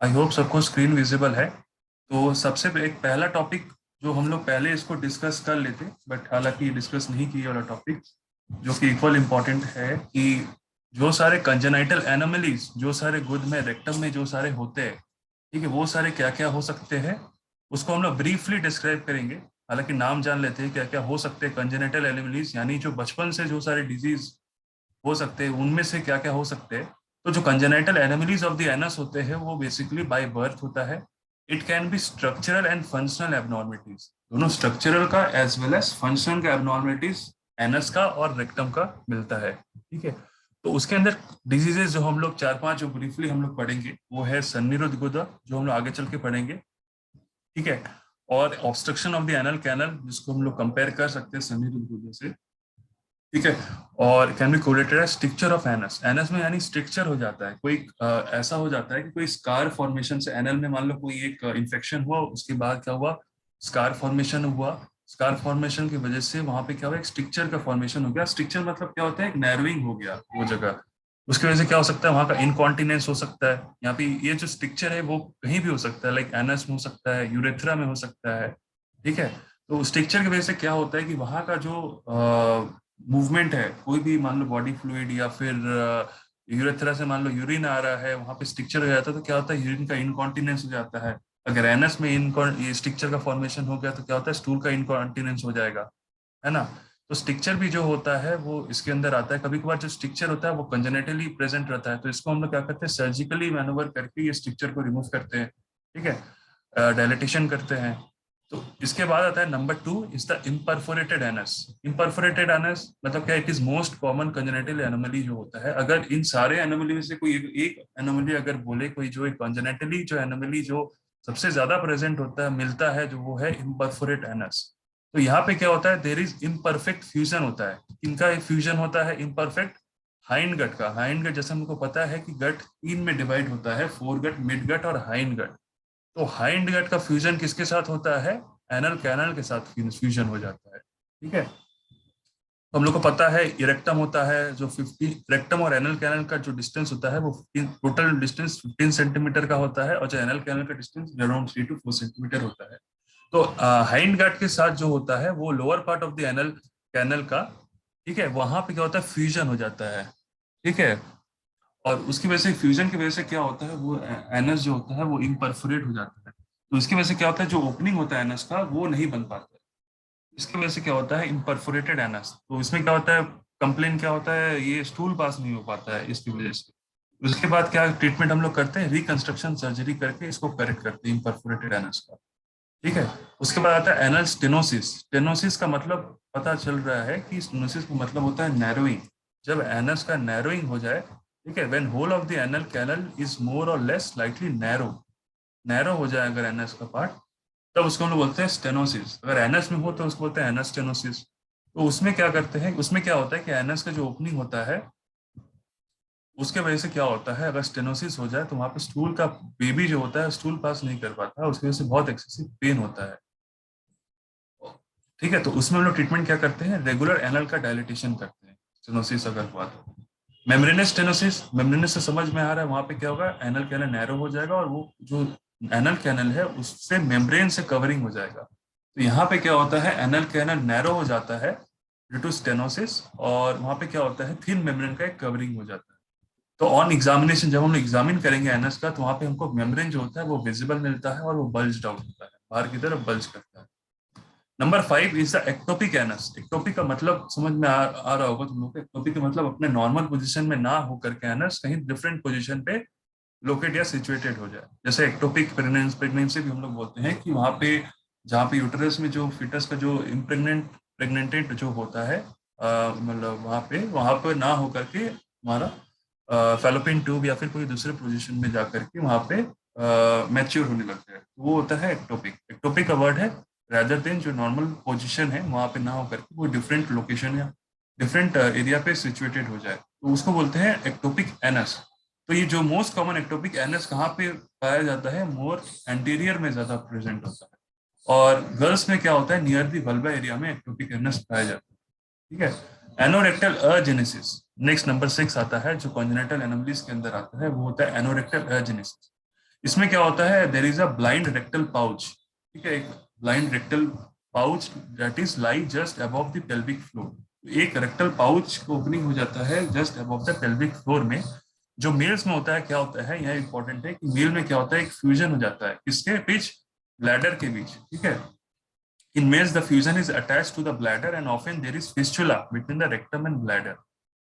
I hope सबको screen visible है। तो सबसे एक पहला टॉपिक जो हम लोग पहले इसको डिस्कस कर लेते, बट हालांकि डिस्कस नहीं किए वाला टॉपिक जो कि इक्वल इम्पोर्टेंट है कि जो सारे कंजेनाइटल एनोमलीज, जो सारे गुद में रेक्टम में जो सारे होते हैं, ठीक है, वो सारे क्या क्या हो सकते हैं उसको हम लोग ब्रीफली डिस्क्राइब करेंगे। हालांकि नाम जान लेते हैं क्या क्या हो सकते हैं कंजेनाइटल एनोमलीज, यानी जो बचपन से जो सारे डिजीज हो सकते हैं उनमें से क्या क्या हो सकते हैं। तो जो congenital anomalies of the anus होते हैं वो बेसिकली बाय बर्थ होता है। It can B structural and functional abnormalities, दोनों स्ट्रक्चरल का एज वेल एज फंक्शनल का एबनॉर्मलिटीज एनस का और रेक्टम का मिलता है। ठीक है, तो उसके अंदर डिजीजेस जो हम लोग चार पांच जो ब्रीफली हम लोग पढ़ेंगे वो है सन्निरोध गुदा, जो हम लोग आगे चल के पढ़ेंगे। ठीक है, और obstruction of the anal canal, जिसको हम लोग कंपेयर कर सकते हैं सन्निरोध गुदा से। ठीक है, और can be correlated as structure of anus. Anus में यानी स्ट्रक्चर हो जाता है कोई, ऐसा हो जाता है कि कोई स्कार फॉर्मेशन से एनल में मान लो कोई एक इन्फेक्शन हुआ, उसके बाद क्या हुआ, स्कार फॉर्मेशन हुआ। स्कार फॉर्मेशन की वजह से वहां पे क्या हुआ, एक स्ट्रक्चर का फॉर्मेशन हो गया। स्ट्रक्चर मतलब क्या होता है, एक नैरोइंग हो गया वो जगह। उसकी वजह से क्या हो सकता है, वहां का इनकॉन्टिनेंस हो सकता है। यहाँ पे ये जो स्ट्रक्चर है वो कहीं भी हो सकता है, लाइक एनस में हो सकता है, यूरेथ्रा में हो सकता है। ठीक है, तो स्ट्रक्चर की वजह से क्या होता है कि वहां का जो मूवमेंट है, कोई भी मान लो बॉडी फ्लूइड या फिर यूरेथ्रा से मान लो यूरिन आ रहा है, वहां पे स्ट्रक्चर हो जाता है तो क्या होता है, यूरिन का इनकॉन्टिनेंस हो जाता है। अगर एनस में ये स्ट्रक्चर का फॉर्मेशन हो गया तो क्या होता है, स्टूल का इनकॉन्टिनेंस हो जाएगा, है ना। तो स्ट्रक्चर भी जो होता है वो इसके अंदर आता है। कभी कभार जो स्ट्रक्चर होता है वो कंजेनेटली प्रेजेंट रहता है, तो इसको हम लोग क्या करते हैं, सर्जिकली मैनूवर करके ये स्ट्रक्चर को रिमूव करते हैं। ठीक है, डायलिटेशन करते हैं। तो इसके बाद आता है number two is the imperforated anus. Imperforated anus मतलब क्या, it is most common congenital anomaly जो होता है। अगर इन सारे एनोमली में से कोई एक एनोमली अगर बोले, कोई जो एक कंजेनेटली जो एनोमली जो सबसे ज्यादा प्रेजेंट होता है, मिलता है, जो वो है इम्परफोरेट एनस। तो यहाँ पे क्या होता है, देर इज इम्परफेक्ट फ्यूजन होता है। इनका एक फ्यूजन होता है इम्परफेक्ट हाइंड गट का। हाइंड गट जैसे हमको पता है कि गट तीन में डिवाइड होता है, फोर गट, मिड गट और हाइंड गट। तो हाइंड गट का फ्यूजन किसके साथ होता है, एनल कैनल के साथ फ्यूजन हो जाता है। ठीक है, तो हम लोग को पता है इरेक्टम होता है जो 50, रेक्टम और एनल कैनल का जो डिस्टेंस होता है वो 15, टोटल डिस्टेंस 15 सेंटीमीटर का होता है, और जो एनल कैनल का डिस्टेंस अराउंड 3 to 4 सेंटीमीटर होता है। तो हाइंड गार्ड के साथ जो होता है वो lower part of the anal canal का, ठीक है, वहां पे क्या होता है, फ्यूजन हो जाता है। ठीक है, और उसकी वजह से, फ्यूजन की वजह से क्या होता है, वो एनस जो होता है वो इम्परफोरेट हो जाता है। तो इसकी वजह से क्या होता है, जो ओपनिंग होता है एनस का वो नहीं बन पाता है। इसकी वजह से क्या होता है, इम्परफोरेटेड एनस। तो इसमें क्या होता है, कंप्लेन क्या होता है, ये स्टूल पास नहीं हो पाता है इसकी वजह से। उसके बाद क्या ट्रीटमेंट हम लोग करते हैं, रिकंस्ट्रक्शन सर्जरी करके इसको करेक्ट करते हैं इम्परफोरेटेड एनस का। ठीक है, उसके बाद आता है एनल स्टेनोसिस। स्टेनोसिस का मतलब पता चल रहा है कि स्टेनोसिस का मतलब होता है नैरोइंग। जब एनस का नैरोइंग हो जाए, ठीक है, when whole of the anal canal is more और लेस स्लाइटली नैरो, नैरो हो जाए अगर एनएस का पार्ट, तब उसको हम लोग बोलते हैं स्टेनोसिस। अगर एनएस में हो तो उसको बोलते हैं एनस स्टेनोसिस। तो उसमें क्या करते हैं, उसमें क्या होता है कि एनएस का जो ओपनिंग होता है उसके वजह से क्या होता है, अगर स्टेनोसिस हो जाए तो वहां पे स्टूल का बेबी जो होता है स्टूल पास नहीं कर पाता, उसकी वजह से बहुत एक्सेसिव पेन होता है। ठीक है, तो उसमें हम लोग ट्रीटमेंट क्या करते हैं, रेगुलर एनल का डायलिटेशन करते हैं स्टेनोसिस अगर हुआ तो। मेम्ब्रेनस स्टेनोसिस, मेम्ब्रेनस से समझ में आ रहा है, वहां पे क्या होगा, एनल कैनल नैरो हो जाएगा और वो जो एनल कैनल है उससे मेम्ब्रेन से कवरिंग हो जाएगा। तो यहाँ पे क्या होता है, एनल कैनल नैरो हो जाता है ड्यू टू स्टेनोसिस, और वहां पे क्या होता है, थिन मेम्ब्रेन का एक कवरिंग हो जाता है। तो ऑन एग्जामिनेशन जब हम एग्जामिन करेंगे एनस का, तो वहां पे हमको मेम्ब्रेन जो होता है वो विजिबल मिलता है और वो बल्ज आउट होता है, बाहर की तरफ बल्ज करता है। Number five is the ectopic anus. Ectopic का मतलब समझ में आ रहा होगा तुम लोग को। एक्टोपिक का मतलब अपने नॉर्मल पोजीशन में ना होकर के एनस कहीं डिफरेंट पोजीशन पे लोकेट या सिचुएटेड हो जाए। जैसे एक्टोपिक प्रेगनेंसी भी हम लोग बोलते हैं कि वहां पे जहाँ पे यूटरस में जो फिटस का जो प्रेग्नेंटेड जो होता है, मतलब वहां पे ना होकर के हमारा फैलोपियन ट्यूब या फिर कोई दूसरे पोजीशन में जाकर के वहां पे मैच्योर होने लगता है, तो वो होता है एक्टोपिक। एक्टोपिक का वर्ड है रादर देन जो नॉर्मल पोजीशन है वहां पे ना होकर के वो डिफरेंट लोकेशन या डिफरेंट एरिया पे सिचुएटेड हो जाए, तो उसको बोलते हैं एक्टोपिक एनस। तो ये जो मोस्ट कॉमन एक्टोपिक एनस कहाँ पे पाया जाता है, मोर एंटीरियर में ज्यादा प्रेजेंट होता है, और गर्ल्स में क्या होता है, नियर दी वल्वा एरिया में एक्टोपिक एनस पाया जाता है। ठीक है, एनोरेक्टल अजेनेसिस नेक्स्ट नंबर 6 आता है, जो कॉन्जेनिटल एनोमलीज के अंदर आता है, वो होता है एनोरेक्टल अजेनेसिस। इसमें क्या होता है, there is a blind rectal pouch, ठीक है, एक blind rectal pouch that is lie just above the pelvic floor. एक रेक्टल पाउच ओपनिंग हो जाता है just above the pelvic floor में। जो मेल्स में होता है, क्या होता है, यह इंपॉर्टेंट है कि मेल में क्या होता है, एक फ्यूजन हो जाता है किसके बीच, ब्लैडर के बीच, ठीक है। In males, the fusion is attached to the bladder and often there is fistula between the rectum and bladder.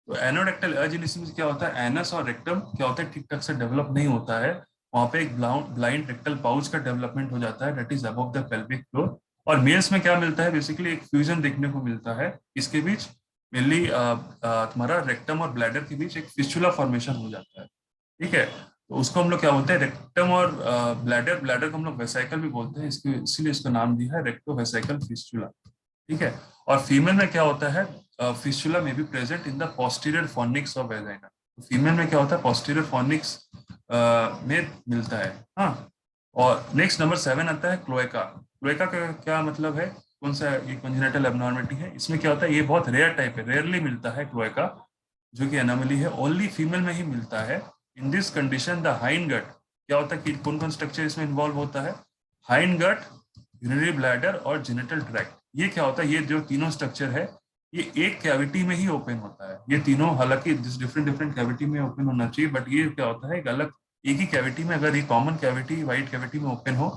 तो एनोरेक्टल अजेनेसिस में क्या होता है, एनस और रेक्टम क्या होता है, ठीक ठाक से डेवलप नहीं होता है। वहां पे एक ब्लाइंड रेक्टल पाउच का डेवलपमेंट हो जाता है, that is above the pelvic floor. और मेल्स में क्या मिलता है, बेसिकली एक फ्यूजन देखने को मिलता है इसके बीच, मेनली तुम्हारा रेक्टम और ब्लैडर के बीच एक फिस्टुला फॉर्मेशन हो जाता है, ठीक है। तो उसको हम लोग क्या बोलते हैं, रेक्टम और ब्लैडर, ब्लैडर को हम लोग वेसाइकल भी बोलते हैं, इसके इसीलिए इसका नाम दिया है रेक्टो वेसाइकल फिस्टुला, ठीक है। और फीमेल में क्या होता है, फिस्टुला में भी present in the posterior fornix of vagina. Female में क्या होता है, पोस्टीरियर फॉर्निक्स में मिलता है। हाँ, और नेक्स्ट नंबर 7 आता है क्लोएका। क्लोएका का क्या मतलब है, कौन सा ये कंजेनिटल एब्नॉर्मलिटी है, इसमें क्या होता है, ये बहुत रेयर टाइप है, रेयरली मिलता है क्लोएका, जो कि एनोमली है, ओनली फीमेल में ही मिलता है। In this condition the hind gut, क्या होता है कि कौन कौन स्ट्रक्चर इसमें इन्वॉल्व होता है, हाइंड गट, यूरिनरी ब्लैडर और जेनिटल ट्रैक्ट। ये क्या होता है, ये जो तीनों स्ट्रक्चर है ये एक कैविटी में ही ओपन होता है, ये तीनों, हालांकि डिफरेंट डिफरेंट कैविटी में ओपन होना चाहिए, बट ये क्या होता है, एक अलग एक ही कैविटी में, अगर ये कॉमन कैविटी वाइट कैविटी में ओपन हो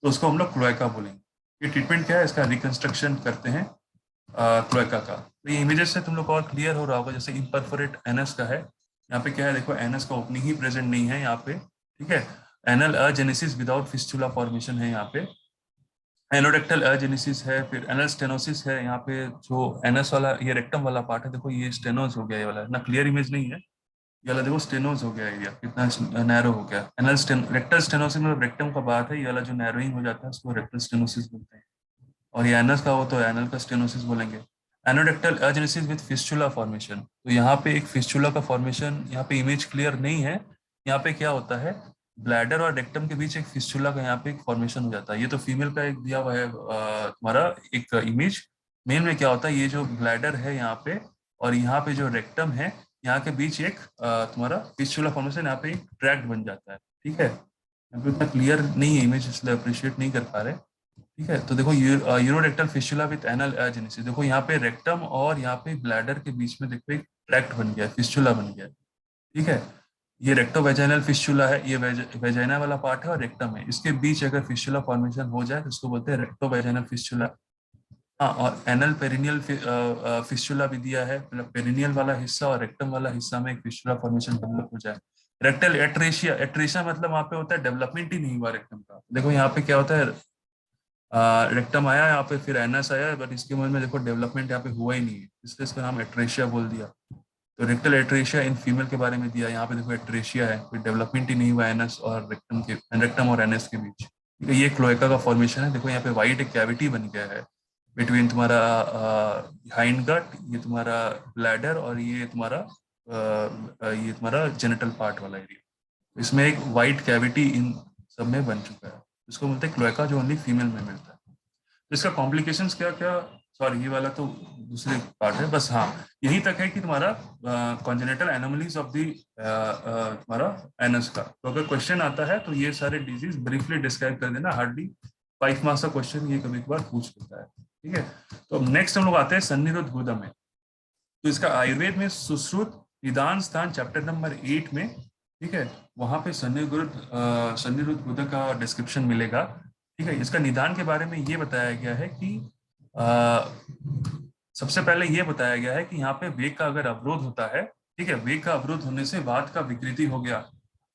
तो उसको हम लोग क्लोएका बोलेंगे। ये ट्रीटमेंट क्या है, इसका रिकंस्ट्रक्शन करते हैं क्लोएका का। तो ये इमेजेस से तुम लोग को और क्लियर हो रहा होगा, जैसे इम्परफोरेट एनस का है, यहाँ पे क्या है, देखो एनस का ओपनिंग ही प्रेजेंट नहीं है यहाँ पे, ठीक है। एनल अजेनेसिस विदाउट फिस्टुला फॉर्मेशन है यहाँ पे, एनोरेक्टल अजेनेसिस है, फिर एनल स्टेनोसिस है यहाँ पे। जो एनस वाला ये रेक्टम वाला पार्ट है, देखो ये स्टेनोज हो गया, ये वाला ना, क्लियर इमेज नहीं है ये वाला, देखो स्टेनोज हो गया एरिया, कितना नैरो हो गया। एनल रेक्टल स्टेनोसिस में रेक्टम का बात है, ये वाला जो नैरोइंग हो जाता है उसको रेक्टल स्टेनोसिस बोलते हैं। और ये एनस का हो तो एनल का स्टेनोसिस बोलेंगे। एनोडेक्टल अजेनेसिस विद फिस्टुला फॉर्मेशन, तो यहाँ पे एक फिस्टुला का फॉर्मेशन, यहाँ पे इमेज क्लियर नहीं है। यहाँ पे क्या होता है, ब्लैडर और रेक्टम के बीच एक फिस्टुला का यहाँ पे एक फॉर्मेशन हो जाता है। ये तो फीमेल का एक दिया हुआ है तुम्हारा एक इमेज। मेल में क्या होता है, ये जो ब्लैडर है यहाँ पे और यहाँ पे जो रेक्टम है, यहाँ के बीच एक तुम्हारा फिस्टुला फॉर्मेशन, यहाँ पे एक ट्रैक्ट बन जाता है, ठीक है। यहाँ पे उतना क्लियर नहीं है इमेज, इसलिए अप्रिशिएट नहीं कर पा रहे, ठीक है। तो देखो यूरोरेक्टल फिस्टुला विद एनल एजेनेसिस, देखो यहाँ पे रेक्टम और यहाँ पे ब्लैडर के बीच में देखो एक ट्रैक्ट बन गया, फिस्टुला बन गया, ठीक है। ये रेक्टो वेजाइनल फिस्टुला है, ये वेजाइना वाला पार्ट है और रेक्टम है, इसके बीच अगर फिस्टुला फॉर्मेशन हो जाए तो उसको बोलते हैं रेक्टो वेजाइनल फिस्टुला। हाँ, और एनल पेरिनियल फिस्टुला भी दिया है, मतलब पेरिनियल वाला हिस्सा और रेक्टम वाला हिस्सा में एक फिस्टुला फॉर्मेशन डेवलप हो जाए। रेक्टल एट्रेशिया, एट्रेशिया मतलब वहाँ पे होता है डेवलपमेंट ही नहीं हुआ रेक्टम का। देखो यहाँ पे क्या होता है, रेक्टम आया यहाँ पे, फिर एनस आया, बट इसके मन में देखो डेवलपमेंट यहाँ पे हुआ ही नहीं है, इसलिए इसका नाम एट्रेशिया बोल दिया। तो रेक्टल एट्रेशिया इन फीमेल के बारे में दिया, यहाँ पे देखो एट्रेशिया है, फिर डेवलपमेंट ही नहीं हुआ एनस और रेक्टम और एनएस के बीच, ठीक है। ये क्लोएका का फॉर्मेशन है, देखो यहाँ पे वाइट एक कैविटी बन गया है बिटवीन तुम्हारा हाइंड गट, ये तुम्हारा ब्लैडर और ये तुम्हारा जेनिटल पार्ट वाला एरिया, इसमें एक वाइट कैविटी इन सब में बन चुका है। इसको बोलते हैं क्लोएका, जो ओनली फीमेल में मिलता है। तो इसका कॉम्प्लिकेशंस क्या क्या, सॉरी ये वाला तो दूसरे पार्ट है, बस हाँ यही तक है कि तुम्हारा कॉन्जेनिटल एनोमलीज ऑफ दी तुम्हारा एनस का। तो अगर क्वेश्चन आता है तो ये सारे डिजीज ब्रीफली डिस्क्राइब कर देना, हार्डली 5 मार्क्स का क्वेश्चन ये कभी कभार पूछ लेता है, ठीक है। तो नेक्स्ट हम लोग आते हैं सन्निरुद्ध गुदा में। तो इसका आयुर्वेद में सुश्रुत निदान स्थान चैप्टर नंबर 8 में, ठीक है, वहां पे सन्निरुद्ध गुदा का डिस्क्रिप्शन मिलेगा, ठीक है। इसका निदान के बारे में ये बताया गया है कि आ, सबसे पहले ये बताया गया है कि यहाँ पे वेग का अगर अवरोध होता है, ठीक है, वेग का अवरोध होने से वात का विकृति हो गया।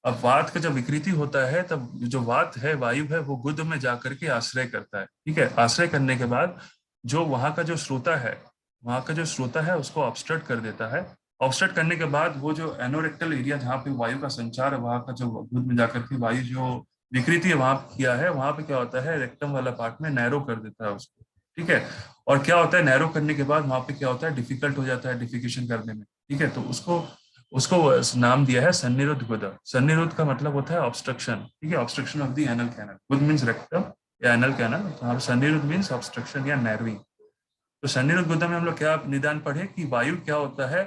अब वात का जब विकृति होता है तब जो वात है, वायु है, वो गुद में जाकर के आश्रय करता है, ठीक है। आश्रय करने के बाद जो वहां का जो श्रोता है, वहां का जो श्रोता है उसको ऑब्स्ट्रक्ट कर देता है। ऑब्स्ट्रक्ट करने के बाद वो जो एनोरेक्टल एरिया जहाँ पे वायु का संचार है, वहां का जो गुद में जाकर के वायु जो विकृति है वहां किया है, वहां पे क्या होता है, रेक्टम वाला पार्ट में नैरो कर देता है उसको, ठीक है। और क्या होता है, नैरो करने के बाद वहां पे क्या होता है, डिफिकल्ट हो जाता है डिफिकेशन करने में, ठीक है। तो उसको उसको नाम दिया है सन्निरुद्ध गुदा। सन्निरुद्ध का मतलब होता है ऑब्स्ट्रक्शन, ठीक है, obstruction of the anal canal. गुद मींस रेक्टम या एनल कैनल, तो सन्निरुद्ध मींस ऑब्स्ट्रक्शन या नैरोइंग। तो सन्निरुद्ध गुदा में हम लोग क्या निदान पढ़े कि वायु क्या होता है,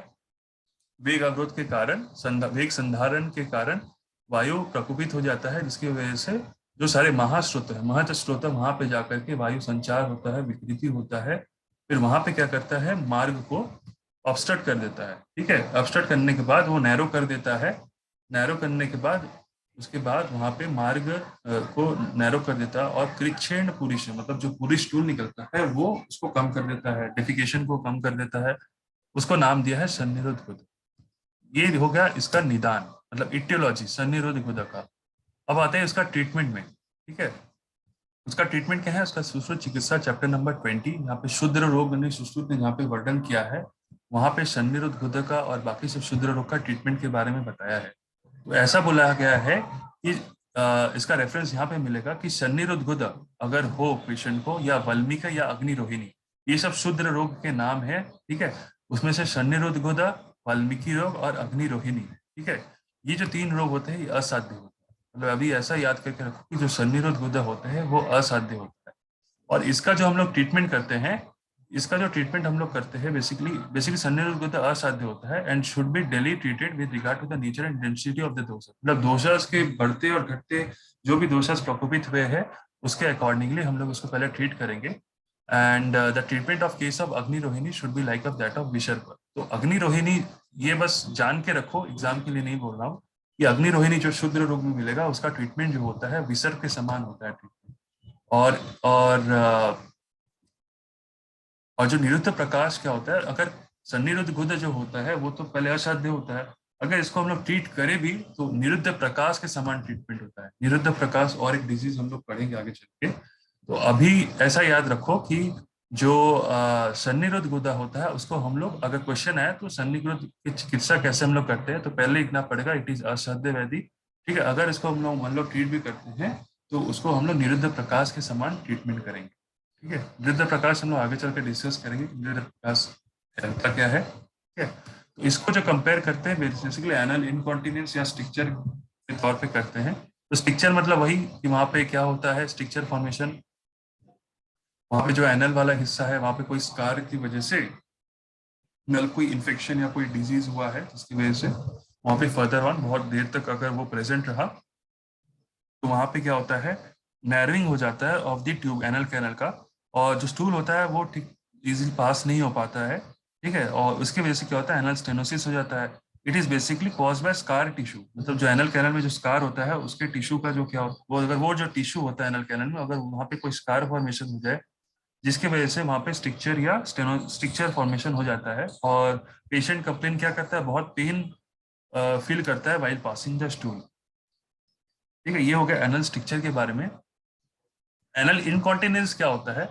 वेग अवरोध के कारण, वेग संधारण के कारण वायु प्रकोपित हो जाता है, जिसकी वजह से जो सारे महास्रोत है, महत स्रोत वहां पे जाकर के वायु संचार होता है, विकृति होता है, फिर वहां पे क्या करता है, मार्ग को ऑब्स्ट्रक्ट कर देता है। ठीक है, ऑब्स्ट्रक्ट करने के बाद वो नैरो कर देता है। नैरो करने के बाद उसके बाद वहां पे मार्ग को नैरो कर देता है, और कृच्छेण पुरुष, मतलब जो पुरुष टूल निकलता है वो उसको कम कर देता है, डेफिकेशन को कम कर देता है। उसको नाम दिया है सन्निरोध गुदा। ये हो गया इसका निदान, मतलब इटियोलॉजी सन्निरोध गुदा का। अब आते हैं इसका ट्रीटमेंट में। ठीक है, उसका ट्रीटमेंट क्या है, उसका सुश्रुत चिकित्सा चैप्टर नंबर 20, यहाँ पे शुद्र रोग सुश्रुत ने जहाँ पे वर्णन किया है, वहां पे सन्निरोध गुदा का और बाकी सब शुद्र रोग का ट्रीटमेंट के बारे में बताया है। तो ऐसा बोला गया है कि इसका रेफरेंस यहाँ पे मिलेगा कि सन्निरोध गुदा अगर हो पेशेंट को, या वल्मीका या अग्नि रोहिणी, ये सब शुद्र रोग के नाम है। ठीक है, उसमें से सन्निरोध गुदा, वाल्मीकि रोग और अग्नि रोहिणी। ठीक है, ये जो 3 रोग होते हैं ये असाध्य होते हैं। मतलब अभी ऐसा याद करके रखो कि जो सन्निरोध गुदा होते हैं वो असाध्य होता है। और इसका जो हम लोग ट्रीटमेंट करते हैं, इसका जो ट्रीटमेंट हम लोग करते हैं, बेसिकली सन्निरोध गुदा असाध्य होता है and should be daily treated with regard to the nature and intensity of the dosha. मतलब दोषास के बढ़ते और घटते, जो भी दोषास प्रकोपित हुए हैं उसके अकॉर्डिंगली हम लोग उसको पहले ट्रीट करेंगे। And the treatment of case of agni rohini should be like of that of visarga. तो अग्नि रोहिणी, ये बस जान के रखो, एग्जाम के लिए नहीं बोल रहा हूँ, कि अग्नि रोहिणी जो शुद्र रोग में मिलेगा उसका ट्रीटमेंट जो होता है विसर्ग के समान होता है ट्रीटमेंट। और और और जो निरुद्ध प्रकाश क्या होता है, अगर सन्निरुद्ध गुद जो होता है वो तो पहले असाध्य होता है, अगर इसको हम लोग ट्रीट करें भी तो निरुद्ध प्रकाश के समान ट्रीटमेंट होता है। निरुद्ध प्रकाश और एक डिजीज हम लोग पढ़ेंगे आगे चल के। तो अभी ऐसा याद रखो कि जो सन्निरुद्ध गुदा होता है उसको हम लोग, अगर क्वेश्चन आए तो सन्निरुद्ध की चिकित्सा कैसे हम लोग करते हैं, तो पहले लिखना पड़ेगा इट इज असाध्य वैधि। ठीक है, अगर इसको हम लोग मान लो ट्रीट भी करते हैं तो उसको हम लोग निरुद्ध प्रकाश के समान ट्रीटमेंट करेंगे। ठीक है, निरुद्ध प्रकाश हम लोग आगे चल के डिस्कस करेंगे कि निरुद्ध प्रकाश का क्या है। ठीक है, तो इसको जो कंपेयर करते हैं बेसिकली एनल इनकॉन्टिनेंस या स्ट्रक्चर के तौर पे करते हैं। तो स्ट्रक्चर मतलब वही कि वहां पे क्या होता है, स्ट्रक्चर फॉर्मेशन, वहां पे जो एनल वाला हिस्सा है वहां पे कोई स्कार की वजह से, नल कोई इन्फेक्शन या कोई डिजीज हुआ है जिसकी वजह से वहां पे फर्दर ऑन बहुत देर तक अगर वो प्रेजेंट रहा, तो वहां पे क्या होता है, नैरोइंग हो जाता है of the tube, anal canal का, और जो स्टूल होता है वो ठीक इजीली पास नहीं हो पाता है। ठीक है, और उसकी वजह से क्या होता है, एनल स्टेनोसिस हो जाता है। It is basically cause by scar tissue, मतलब जो एनल कैनल में जो स्कार होता है उसके टिश्यू का जो क्या वो, अगर वो जो टिश्यू होता है एनल कैनल में, अगर वहां पे कोई स्कार फॉर्मेशन हो जाए जिसकी वजह से वहां पे स्ट्रक्चर या स्ट्रक्चर फॉर्मेशन हो जाता है, और पेशेंट कंप्लेन क्या करता है, बहुत पेन फील करता है वाइल पासिंग द स्टूल। ठीक है, ये हो गया एनल स्ट्रक्चर के बारे में। एनल इनकॉन्टिनेंस क्या होता है,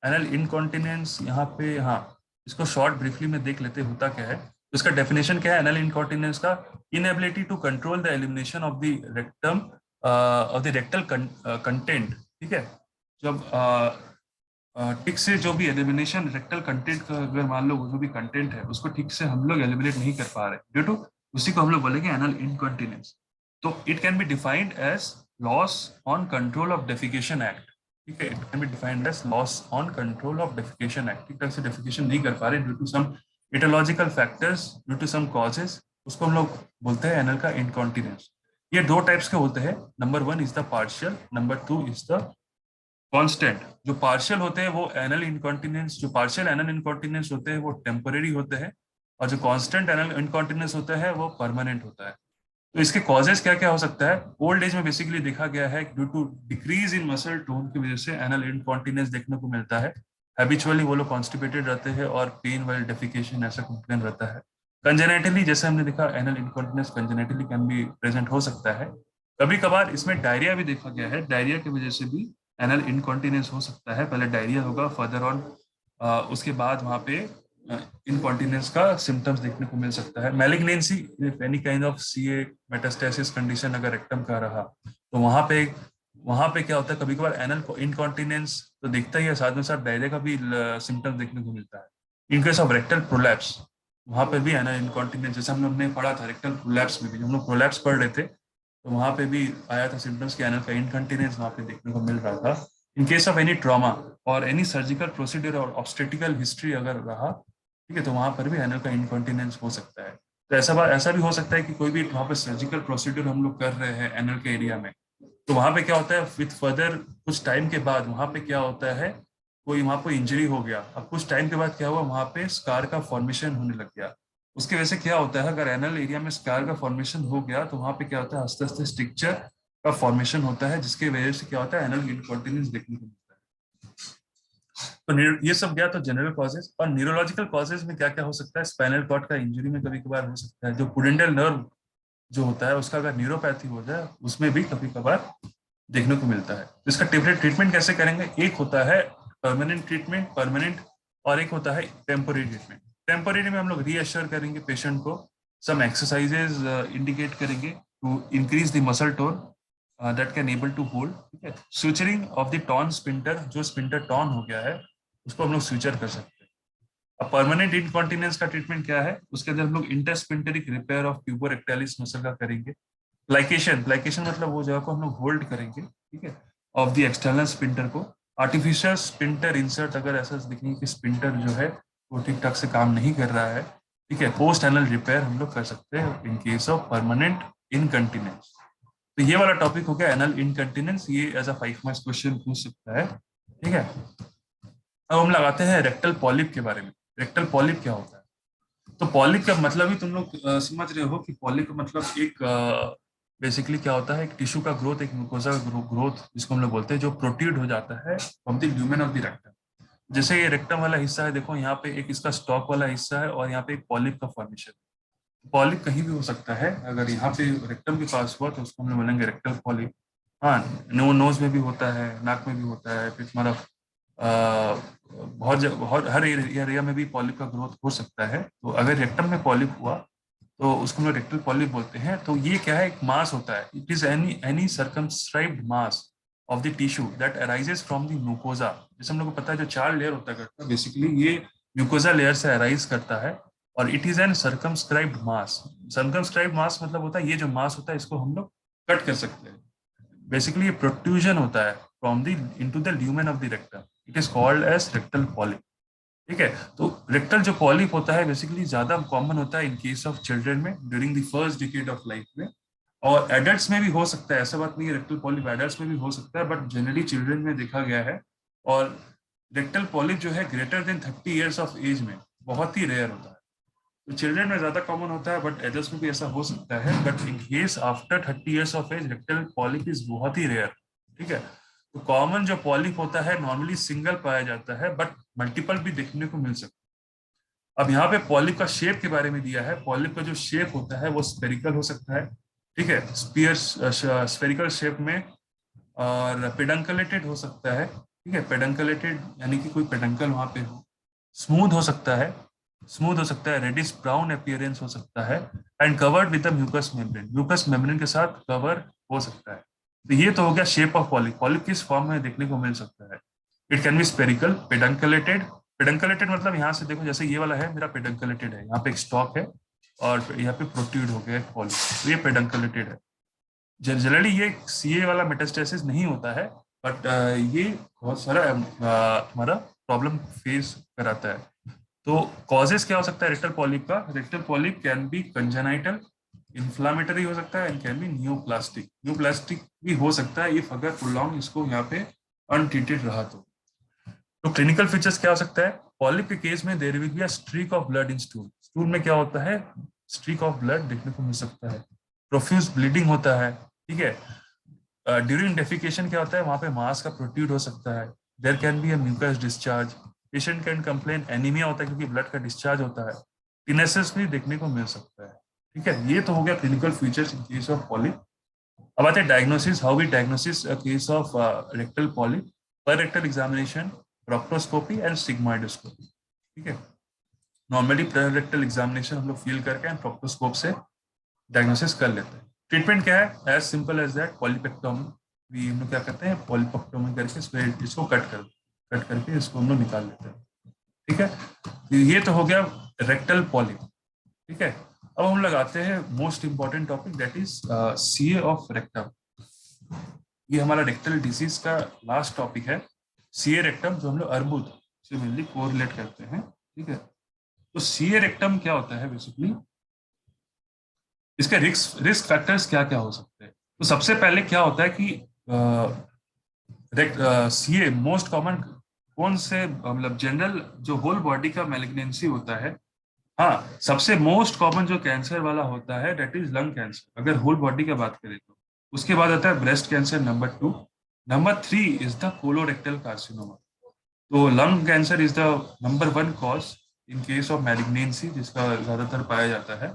एनल इनकॉन्टिनेंस यहाँ पे, हाँ इसको शॉर्ट ब्रीफली में देख लेते होता क्या है। तो इसका डेफिनेशन क्या है एनल इनकॉन्टिनेंस का, inability to control the elimination of the rectum of the rectal content. ठीक है, जब ठीक से जो भी एलिमिनेशन रेक्टल कंटेंट का, अगर मान लो वो जो भी कंटेंट है उसको ठीक से हम लोग एलिमिनेट नहीं कर पा रहे ड्यू टू, उसी को हम लोग बोलेंगे एनल इनकॉन्टिनेंस। तो it can be defined as loss on control of defecation act. ठीक है, it can be defined as loss on control of defecation act. ठीक से डेफिकेशन नहीं कर पा रहे due to some aetiological factors, due to some causes, उसको हम लोग बोलते हैं एनल का इनकॉन्टिनेंस। ये 2 टाइप्स के होते हैं, number 1 is the partial, number 2 is the constant. जो पार्शियल होते हैं वो एनल इनकॉन्टिनेंस, जो पार्शियल एनल इनकॉन्टिनेंस होते हैं वो टेम्परेरी होते हैं, और जो कांस्टेंट एनल इनकॉन्टिनेंस होता है वो परमानेंट होता है। तो इसके कॉजेस क्या क्या हो सकता है, ओल्ड एज में बेसिकली देखा गया है due to decrease in muscle tone की वजह से एनल इनकॉन्टिनेंस देखने को मिलता है। हैबिचुअली वो लोग कॉन्स्टिपेटेड रहते हैं और पेन वाइल डेफिकेशन ऐसा कंप्लेन रहता है। कंजेनेटली जैसे हमने देखा anal incontinence congenitally can be present हो सकता है। कभी कभार इसमें डायरिया भी देखा गया है, डायरिया की वजह से भी एनल इनकॉन्टिनेंस हो सकता है। पहले डायरिया होगा, फर्दर ऑन उसके बाद वहां पे इनकॉन्टिनेंस का सिम्टम्स देखने को मिल सकता है। Malignancy, if any kind of CA metastasis condition अगर रेक्टम का रहा, तो वहां पे क्या होता है, कभी कभार एनल इनकॉन्टिनेंस तो दिखता ही है, साथ में साथ डायरिया का भी सिम्टम्स देखने को मिलता है। In case of rectal prolapse, वहां पे भी एनल इनकॉन्टिनेंस, जैसे हम लोग ने पढ़ा था रेक्टल प्रोलैप्स में भी, हम लोग प्रोलैप्स पढ़ रहे थे, तो वहां पे भी आया था सिम्टम्स कि एनल का इनकंटिनेंस वहां पे देखने को मिल रहा था। इन केस ऑफ एनी ट्रॉमा और एनी सर्जिकल प्रोसीजर और ऑब्स्टेटिकल हिस्ट्री अगर रहा, ठीक है, तो वहां पर भी एनल का इनकंटिनेंस हो सकता है। तो ऐसा भी हो सकता है कि कोई भी वहाँ पे सर्जिकल प्रोसीड्यूर हम लोग कर रहे हैं एनल के एरिया में, तो वहाँ पे क्या होता है विथ फर्दर कुछ टाइम के बाद वहाँ पे क्या होता है, कोई वहाँ पे इंजरी हो गया, अब कुछ टाइम के बाद क्या हुआ, वहाँ पे स्कार का फॉर्मेशन होने लग गया। उसकी वजह से क्या होता है, अगर एनल एरिया में स्कार का फॉर्मेशन हो गया तो वहाँ पे क्या होता है, आस्ते आस्ते स्ट्रक्चर का फॉर्मेशन होता है, जिसकी वजह से क्या होता है, एनल इनकॉन्टिनेंस देखने को मिलता है। तो ये सब गया तो जनरल कॉजेज। और न्यूरोलॉजिकल कॉजेज में क्या क्या हो सकता है, स्पाइनल कॉर्ड का इंजरी में कभी कभार हो सकता है, जो पुडेंटल नर्व जो होता है उसका अगर न्यूरोपैथी हो जाए उसमें भी कभी कभार देखने को मिलता है। तो इसका ट्रीटमेंट कैसे करेंगे, एक होता है परमानेंट ट्रीटमेंट, परमानेंट, और एक होता है टेम्पोररी ट्रीटमेंट। टेम्पोररी में हम लोग रीअश्योर करेंगे पेशेंट को, सम एक्सरसाइजेज इंडिकेट करेंगे to increase the muscle tone that can able to hold, ठीक है। Suturing of the torn sphincter, जो स्पिंटर टॉन हो गया है उसको हम लोग स्विचर कर सकते हैं। अब परमानेंट इनकॉन्टिनेंस का ट्रीटमेंट क्या है, उसके अंदर हम लोग इंटरस्पिंटरिक रिपेयर ऑफ ट्यूबर रेक्टालिस मसल का करेंगे। प्लाइकेशन, प्लाइकेशन मतलब वो जगह को हम लोग होल्ड करेंगे, ठीक है, ऑफ द एक्सटर्नल स्पिंटर को। आर्टिफिशियल स्पिंटर इंसर्ट, अगर ऐसा दिखेंगे कि स्पिंटर जो है वो ठीक ठाक से काम नहीं कर रहा है, ठीक है, पोस्ट एनल रिपेयर हम लोग कर सकते हैं इन केस ऑफ परमानेंट इनकंटिनेंस। तो ये वाला टॉपिक हो गया एनल इनकंटिनेंस, ये एज अ 5 मार्क्स क्वेश्चन पूछ सकता है, ठीक है। अब हम लगाते हैं रेक्टल पॉलिप के बारे में। रेक्टल पॉलिप क्या होता है, तो पॉलिप का मतलब ही तुम लोग समझ रहे हो कि पॉलिप का मतलब एक बेसिकली क्या होता है, एक टिश्यू का ग्रोथ, एक म्यूकोसा का ग्रोथ जिसको हम लोग बोलते हैं, जो प्रोट्रूड हो जाता है from the lumen of the rectum. जैसे ये रेक्टम वाला हिस्सा है, देखो यहाँ पे एक इसका स्टॉक वाला हिस्सा है और यहाँ पे एक पॉलिप का फॉर्मेशन। पॉलिप कहीं भी हो सकता है, अगर यहाँ पे रेक्टम के पास हुआ तो उसको हम लोग बोलेंगे रेक्टल पॉलिप। हाँ, नोज में भी होता है, नाक में भी होता है, फिर तुम्हारा बहुत हर एरिया में भी पॉलिप का ग्रोथ हो सकता है। तो अगर रेक्टम में पॉलिप हुआ तो उसको हम लोग रेक्टल पॉलिप बोलते हैं। तो ये क्या है, एक मास होता है, it is any circumscribed mass of the tissue that arises from the mucosa. जैसे हम लोग को पता है जो 4 लेयर होता है बेसिकली ये म्यूकोजा लेयर से अराइज करता है, और it is an circumscribed mass. Circumscribed mass मतलब होता है ये जो मास होता है इसको हम लोग कट कर सकते हैं। बेसिकली ये प्रोट्रूजन होता है from the into the lumen of the rectum, it is called as rectal polyp, ठीक है। तो रेक्टल जो पॉलिप होता है बेसिकली ज्यादा कॉमन होता है इन केस ऑफ चिल्ड्रन में during the first decade of life में, और एडल्ट्स में भी हो सकता है, ऐसा बात नहीं है, रेक्टल पॉलिप एडल्ट्स में भी हो सकता है, बट जनरली चिल्ड्रन में देखा गया है। और रेक्टल पॉलिप जो है greater than 30 years of age में बहुत ही रेयर होता है। तो चिल्ड्रन में ज्यादा कॉमन होता है, बट एडल्ट्स में भी ऐसा हो सकता है, but in case after 30 years of age rectal polyp is बहुत ही रेयर, ठीक है। तो कॉमन जो पॉलिप होता है नॉर्मली सिंगल पाया जाता है, बट मल्टीपल भी देखने को मिल सकता है। अब यहाँ पे पॉलिप का शेप के बारे में दिया है, पॉलिप का जो शेप होता है वो स्पेरिकल हो सकता है, ठीक है, स्पेरिकल शेप में, और पेडंकलेटेड हो सकता है, ठीक है, पेडंकलेटेड यानी कि कोई पेडंकल वहां पे हो, स्मूथ हो सकता है, स्मूथ हो सकता है, रेडिश ब्राउन अपीयरेंस हो सकता है, and covered with mucus membrane, mucus membrane के साथ कवर हो सकता है। तो ये तो हो गया शेप ऑफ पॉलिप, पॉलिप किस फॉर्म में देखने को मिल सकता है। It can be spherical, pedunculated. Pedunculated मतलब यहाँ से देखो, जैसे ये वाला है मेरा पेडंकलेटेड है, यहाँ पे एक स्टॉक है और यहाँ पे प्रोट्रूड हो गया पॉलिप, तो ये पेडंकलेटेड है। जनरली ये सीए वाला मेटास्टेसिस नहीं होता है, बट ये बहुत सारा हमारा प्रॉब्लम फेस कराता है। तो कॉजेस क्या हो सकता है रेक्टल पॉलिप का, rectal polyp can be congenital, inflammatory हो सकता है, and can be neoplastic, neoplastic भी हो सकता है इफ अगर प्रोलॉन्ग इसको यहाँ पे अनट्रीटेड रहा तो क्लिनिकल फीचर्स क्या हो सकता है, पॉलिप के केस में there will be a streak of blood in stool, stool में क्या होता है, स्ट्रीक ऑफ ब्लड देखने को मिल सकता है, प्रोफ्यूज ब्लीडिंग होता है, ठीक है। ड्यूरिंग डेफिकेशन क्या होता है, वहां पे मांस का प्रोट्रूड हो सकता है, there can be a mucus discharge, patient can complain anaemia होता है क्योंकि ब्लड का डिस्चार्ज होता है, टिनेसिस भी देखने को मिल सकता है, ठीक है। ये तो हो गया clinical features in case of polyp. अब आते हैं diagnosis, how we diagnosis case of rectal polyp, पर rectal examination, proctoscopy and sigmoidoscopy, ठीक है। नॉर्मली पर रेक्टल एग्जामिनेशन हम लोग फील करके एंड प्रोक्टोस्कोप से डायग्नोसिस कर लेते हैं। ट्रीटमेंट क्या है, एज सिंपल एज दैट, पॉलीपेक्टोमी। भी हम लोग क्या करते हैं, पॉलीपेक्टोमी करके इसको कट करके इसको हम लोग निकाल लेते हैं, ठीक है। तो ये तो हो गया रेक्टल पॉलिप, ठीक है। अब हम लगाते हैं most important topic that is CA of rectum. ये हमारा रेक्टल डिसीज का लास्ट टॉपिक है, सीए रेक्टम, जो हम लोग अर्बुद से मेनली कोरिलेट करते हैं, ठीक है। तो सीए रेक्टम क्या होता है बेसिकली, इसके रिस्क फैक्टर्स क्या क्या हो सकते हैं? तो सबसे पहले क्या होता है कि सीए मोस्ट कॉमन कौन से मतलब जनरल जो होल बॉडी का मैलिग्नेंसी होता है। हाँ, सबसे मोस्ट कॉमन जो कैंसर वाला होता है दैट इज लंग कैंसर, अगर होल बॉडी की बात करें तो। उसके बाद आता है breast cancer, number 2। Number 3 is the colorectal carcinoma. तो lung cancer is the number 1 cause in case of malignancy, जिसका ज्यादातर पाया जाता है।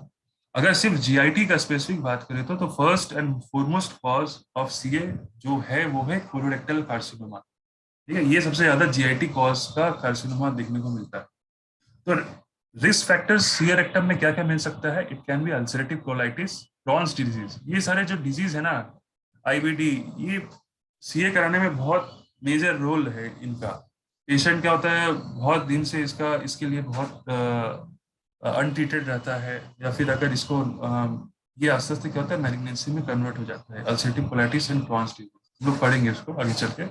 अगर सिर्फ जीआईटी का स्पेसिफिक बात करें तो first and foremost cause of CA जो है वो है कोलोरेक्टल कार्सिनोमा। ठीक है, ये सबसे ज्यादा जीआईटी कॉज का कार्सिनोमा देखने को मिलता है। तो रिस्क फैक्टर्स सीए रेक्टम में क्या क्या मिल सकता है? It can be ulcerative colitis, Crohn's disease, ये सारे जो डिजीज है ना, आईबीडी, ये सीए कराने में बहुत मेजर रोल है इनका। पेशेंट क्या होता है, बहुत दिन से इसके लिए बहुत अनट्रीटेड रहता है, या फिर अगर इसको ये आस्ते आस्ते क्या होता है मैलिग्नेंसी में कन्वर्ट हो जाता है, ulcerative colitis and Crohn's disease. हम लोग पढ़ेंगे इसको आगे चल के।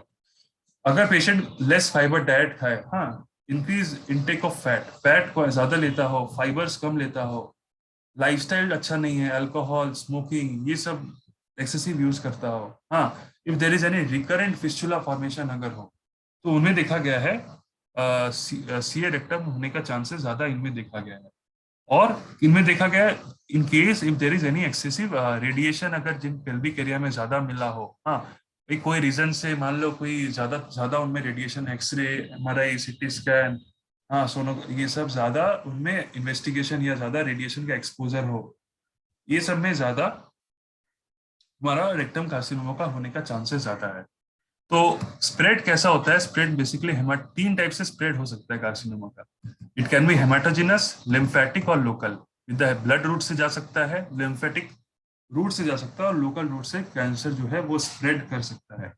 अगर पेशेंट लेस फाइबर डाइट खाए, हाँ, increase intake of fat, fat को ज्यादा लेता हो, फाइबर्स कम लेता हो, लाइफस्टाइल अच्छा नहीं है, अल्कोहल, स्मोकिंग, ये सब एक्सेसिव यूज करता हो, हाँ, if there is any recurrent fistula formation अगर हो, तो उनमें देखा गया है सीए रेक्टम होने का चांसेस ज्यादा इनमें देखा गया है। और इनमें देखा गया है in case if there is any excessive radiation अगर जिन पेल्विक एरिया में ज्यादा मिला हो, हाँ, भाई कोई रीजन से मान लो कोई ज्यादा ज्यादा उनमें radiation, X ray, MRI, CT scan, हाँ, सोनो, ये सब ज्यादा उनमें इन्वेस्टिगेशन या ज्यादा रेडिएशन का एक्सपोजर हो, ये सब में ज्यादा हमारा रेक्टम कार्सिनोमा का होने का चांसेस ज्यादा है। तो स्प्रेड कैसा होता है? स्प्रेड बेसिकली तीन टाइप से स्प्रेड हो सकता है कार्सिनोमा का। It can B haematogenous, lymphatic और लोकल। विद ब्लड रूट से जा सकता है, लिम्फेटिक रूट से जा सकता है, और लोकल रूट से कैंसर जो है वो स्प्रेड कर सकता है।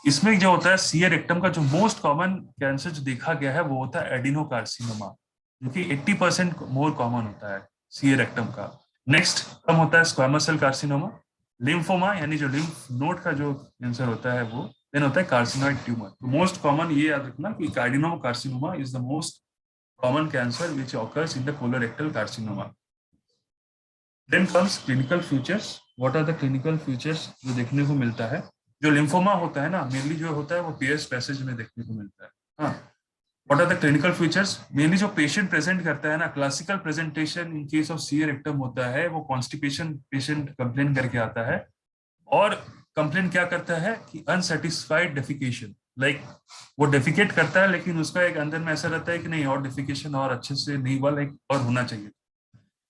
इसमें जो होता है सीए रेक्टम का जो मोस्ट कॉमन कैंसर जो देखा गया है वो होता है एडिनोकार्सिनोमा, जो कि 80% मोर कॉमन होता है सीए रेक्टम का। नेक्स्ट कम होता है स्क्वामस सेल कार्सिनोमा, लिम्फोमा यानी जो लिम्फ नोड का जो कैंसर होता है वो, देन होता है कार्सिनोइड ट्यूमर। तो मोस्ट कॉमन ये याद रखना कि adenocarcinoma is the most common cancer which occurs in the colorectal carcinoma. Then comes clinical features. What are the clinical features जो देखने को मिलता है? जो लिम्फोमा होता है ना, मेनली जो होता है वो पियर्स पैसेज में देखने को मिलता है। हाँ, what are the clinical features? Mainly जो पेशेंट प्रेजेंट करता है ना, classical presentation in case of CA rectum होता है, वो कॉन्स्टिपेशन पेशेंट कंप्लेन करके आता है। और कंप्लेन क्या करता है कि अनसेटिस्फाइड डेफिकेशन, लाइक वो डेफिकेट करता है लेकिन उसका एक अंदर में ऐसा रहता है कि नहीं, और डेफिकेशन और अच्छे से नहीं हुआ, लाइक और होना चाहिए।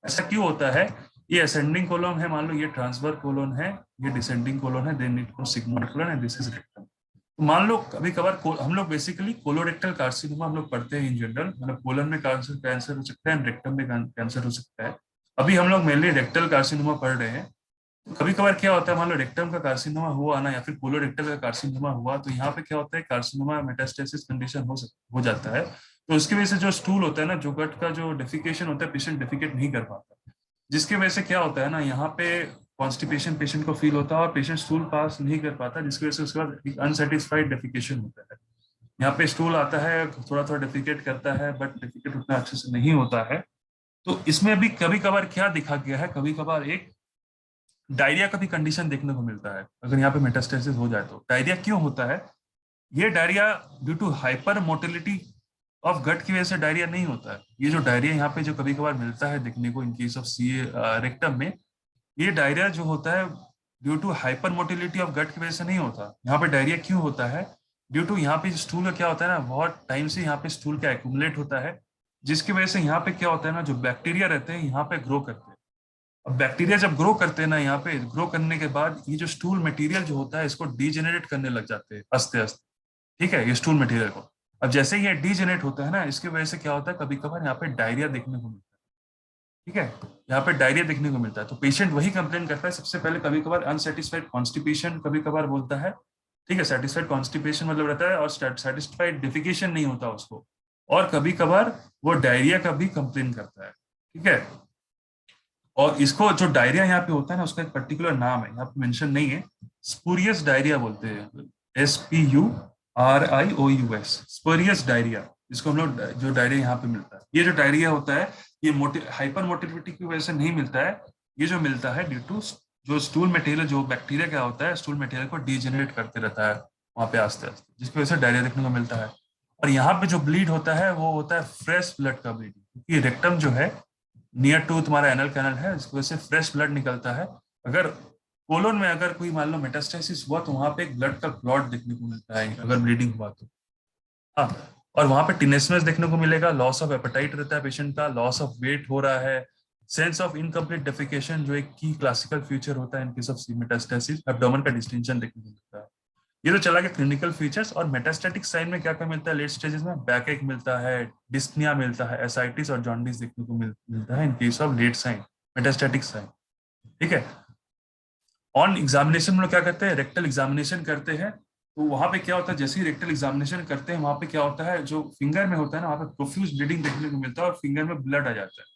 ऐसा क्यों होता है? ये असेंडिंग कोलोन है, मान लो ये ट्रांसफर कोलोन है, ये डिसेंडिंग कोलोन है, देन इट को सिग्मोइड कोलोन है, दिस इज रेक्टम। तो मान लो कभी कभार हम लोग बेसिकली कोलोरेक्टल कार्सिनोमा हम लोग पढ़ते हैं इन जनरल, मतलब कोलन में कैंसर कैंसर हो सकता है, रेक्टम में कैंसर हो सकता है। अभी हम लोग मेनली रेक्टल कार्सिनोमा पढ़ रहे हैं। कभी कभार क्या होता है, मान लो रेक्टम का कार्सिनोमा हुआ ना, या फिर कोलोरेक्टल का कार्सिनोमा हुआ, तो यहाँ पे क्या होता है, कार्सिनोमा मेटास्टेसिस कंडीशन हो जाता है। तो उसकी वजह से जो स्टूल होता है ना, जो गट का जो डेफिकेशन होता है, पेशेंट डेफिकेट नहीं कर पाता, जिसकी वजह से क्या होता है ना, यहाँ पे कॉन्स्टिपेशन पेशेंट को फील होता है और पेशेंट स्टूल पास नहीं कर पाता, जिसकी वजह से उसके बाद एक अनसेटिस्फाइड डेफिकेशन होता है। यहाँ पे स्टूल आता है, थोड़ा थोड़ा डेफिकेट करता है, बट डेफिकेट उतना अच्छे से नहीं होता है। तो इसमें भी कभी कभार क्या दिखा गया है, कभी कभार एक डायरिया का भी कंडीशन देखने को मिलता है अगर यहाँ पे मेटास्टेसिस हो जाए तो। डायरिया क्यों होता है? ये diarrhoea due to hyper motility of gut की वजह से डायरिया नहीं होता है। ये जो डायरिया यहाँ पे जो कभी कभार मिलता है देखने को in case of CA rectum में, ये डायरिया जो होता है due to hyper motility of gut की वजह से नहीं होता। यहाँ पे डायरिया क्यों होता है? ड्यू टू यहाँ पे स्टूल का क्या होता है ना, बहुत टाइम से यहाँ पे स्टूल का एक्यूमुलेट होता है, जिसकी वजह से यहाँ पे क्या होता है ना, जो बैक्टीरिया रहते हैं यहाँ पे ग्रो करते हैं। अब बैक्टीरिया जब ग्रो करते हैं ना, यहाँ पे ग्रो करने के बाद ये जो स्टूल मटेरियल जो होता है इसको डीजेनरेट करने लग जाते हैं आस्ते आस्ते। ठीक है, ये स्टूल मटेरियल को, अब जैसे ही ये डीजेनरेट होता है ना, इसकी वजह से क्या होता है, कभी कभार यहाँ पे डायरिया देखने को मिलता है। ठीक है, यहाँ पे डायरिया देखने को मिलता है, तो पेशेंट वही कंप्लेन करता है सबसे पहले, कभी कभार अनसेटिस्फाइड कॉन्स्टिपेशन कभी कभार बोलता है। ठीक है, सेटिस्फाइड कॉन्स्टिपेशन मतलब रहता है, और सेटिस्फाइड डिफिकेशन नहीं होता उसको, और कभी कभार वो डायरिया का भी कंप्लेन करता है। ठीक है, और इसको जो डायरिया यहाँ पे होता है ना, उसका एक पर्टिकुलर नाम है, यहाँ पे मेंशन नहीं है, स्पूरियस डायरिया बोलते हैं, SPURIOUS, स्पूरियस डायरिया, जिसको हम लोग जो डायरिया यहाँ पे मिलता है, ये जो डायरिया होता है, ये हाइपर मोटिलिटी की वजह से नहीं मिलता है, ये जो मिलता है ड्यू टू जो स्टूल मटेरियल, जो बैक्टीरिया क्या होता है स्टूल मटेरियल को डीजेनरेट करते रहता है वहाँ पे आस्ते आस्ते, जिसकी वजह से डायरिया देखने को मिलता है। और यहाँ पे जो ब्लीड होता है वो होता है फ्रेश ब्लड का ब्लीडिंग, क्योंकि रेक्टम जो है नियर टू तुम्हारा एनल कैनल है, इसकी वजह से फ्रेश ब्लड निकलता है। अगर कोलोन में अगर कोई मान लो मेटास्टेसिस हुआ तो वहां पे एक ब्लड का क्लॉट देखने को मिलता है अगर ब्लीडिंग हुआ तो। हाँ, और वहां पे टिनेसनेस देखने को मिलेगा, लॉस ऑफ एपेटाइट रहता है पेशेंट का, लॉस ऑफ वेट हो रहा है, सेंस ऑफ इनकम्प्लीट डेफिकेशन जो एक की क्लासिकल फीचर होता है in case of metastasis, abdomen का डिस्टेंशन देखने को मिलता है। ये तो चला गया क्लिनिकल फीचर्स। और मेटास्टेटिक साइन में क्या क्या मिलता है लेट स्टेजेस में, बैक एक मिलता है, डिस्निया मिलता है, एसाइटिस और जॉन्डिस देखने को मिलता है in case of late sign metastatic sign. ठीक है। ऑन एग्जामिनेशन में लोग क्या करते हैं, रेक्टल एग्जामिनेशन करते हैं, तो वहां पे क्या होता है जैसे ही रेक्टल एग्जामिनेशन करते हैं वहां पे क्या होता है जो फिंगर में होता है ना वहां पे प्रोफ्यूज ब्लीडिंग देखने को मिलता है और फिंगर में ब्लड आ जाता है,